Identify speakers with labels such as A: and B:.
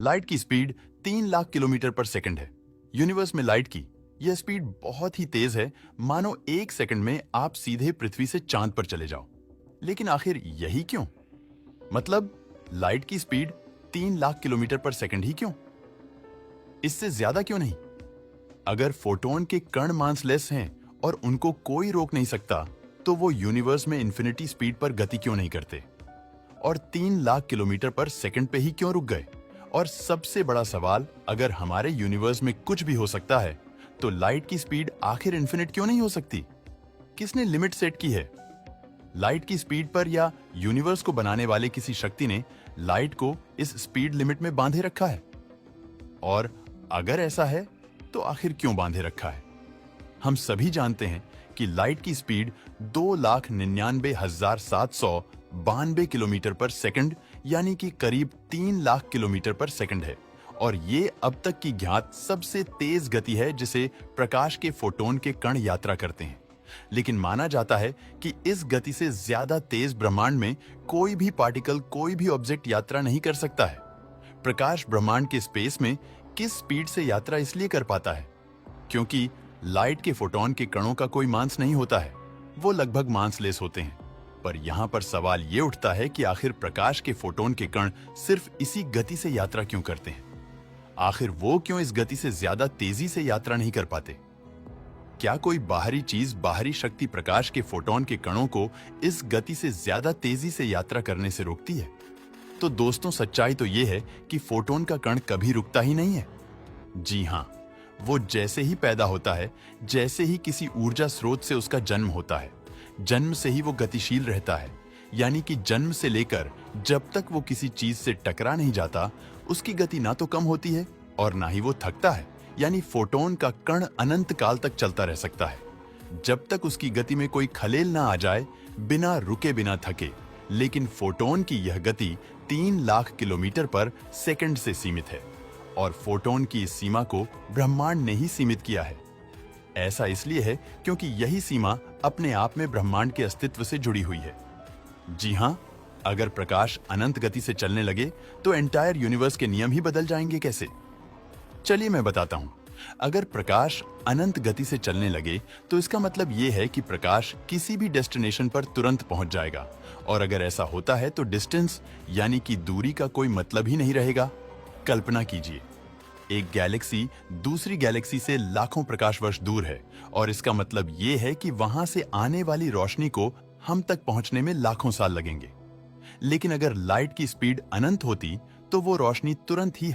A: Light की speed 3 lakh kilometre पर second है। यूनिवर्स में लाइट की यह स्पीड बहुत ही तेज है, मानो 1 सेकंड में आप सीधे पृथ्वी से चांद पर चले जाओ। लेकिन आखिर यही क्यों? मतलब लाइट की स्पीड 3 लाख किलोमीटर पर सेकंड ही क्यों? इससे ज्यादा क्यों नहीं? अगर फोटोन के कण मासलेस हैं और उनको कोई रोक नहीं सकता, तो वो यूनिवर्स में इन्फिनिटी स्पीड पर गति क्यों नहीं करते और 3 लाख किलोमीटर पर सेकंड पे ही क्यों रुक गए? और सबसे बड़ा सवाल, अगर हमारे यूनिवर्स में कुछ भी हो सकता है, तो लाइट की स्पीड आखिर इन्फिनिट क्यों नहीं हो सकती? किसने लिमिट सेट की है? लाइट की स्पीड पर या यूनिवर्स को बनाने वाले किसी शक्ति ने लाइट को इस स्पीड लिमिट में बांधे रखा है? और अगर ऐसा है, तो आखिर क्यों बांधे रखा है? हम सभी जानते हैं कि लाइट की स्पीड 2,99,792 किलोमीटर पर सेकंड यानी कि करीब 3 लाख किलोमीटर पर सेकंड है, और ये अब तक की ज्ञात सबसे तेज गति है जिसे प्रकाश के फोटोन के कण यात्रा करते हैं। लेकिन माना जाता है कि इस गति से ज्यादा तेज ब्रह्मांड में कोई भी पार्टिकल, कोई भी ऑब्जेक्ट यात्रा नहीं कर सकता है। प्रकाश ब्रह्मांड के स्पेस में किस स्पीड से यात्रा इसलिए कर पाता है क्योंकि लाइट के फोटोन के कणों का कोई मास नहीं होता है, वो लगभग मासलेस होते हैं। पर यहाँ पर सवाल ये उठता है कि आखिर प्रकाश के फोटोन के कण सिर्फ इसी गति से यात्रा क्यों करते हैं? आखिर वो क्यों इस गति से ज्यादा तेजी से यात्रा नहीं कर पाते? क्या कोई बाहरी चीज, बाहरी शक्ति प्रकाश के फोटोन के कणों को इस गति से ज्यादा तेजी से यात्रा करने से रोकती है? तो दोस्तों, सच्चाई तो ये है कि फोटोन का कण कभी रुकता ही नहीं है। जी हाँ, वो जैसे ही पैदा होता है, जैसे ही किसी ऊर्जा स्रोत से उसका जन्म होता है, जन्म से ही वो गतिशील रहता है। यानी कि जन्म से लेकर जब तक वो किसी चीज से टकरा नहीं जाता, उसकी गति ना तो कम होती है और ना ही वो थकता है। यानी फोटोन का कण अनंत काल तक चलता रह सकता है, जब तक उसकी गति में कोई खलेल ना आ जाए, बिना रुके, बिना थके। लेकिन फोटोन की यह गति 3 लाख किलोमीटर पर सेकंड से सीमित है, और फोटोन की इस सीमा को ब्रह्मांड ने ही सीमित किया है। ऐसा इसलिए है क्योंकि यही सीमा अपने आप में ब्रह्मांड के अस्तित्व से जुड़ी हुई है। जी हाँ, अगर प्रकाश अनंत गति से चलने लगे तो एंटायर यूनिवर्स के नियम ही बदल जाएंगे। कैसे? चलिए मैं बताता हूं। अगर प्रकाश अनंत गति से चलने लगे तो इसका मतलब यह है कि प्रकाश किसी भी डेस्टिनेशन पर तुरंत पहुंच जाएगा, और अगर ऐसा होता है तो डिस्टेंस यानी कि दूरी का कोई मतलब ही नहीं रहेगा। कल्पना कीजिए, एक गैलेक्सी दूसरी गैलेक्सी से लाखों प्रकाश वर्ष दूर है, और इसका मतलब ये है कि वहां से आने वाली रोशनी को हम तक पहुंचने में लाखों साल लगेंगे। लेकिन अगर लाइट की स्पीड अनंत होती तो वो रोशनी तुरंत ही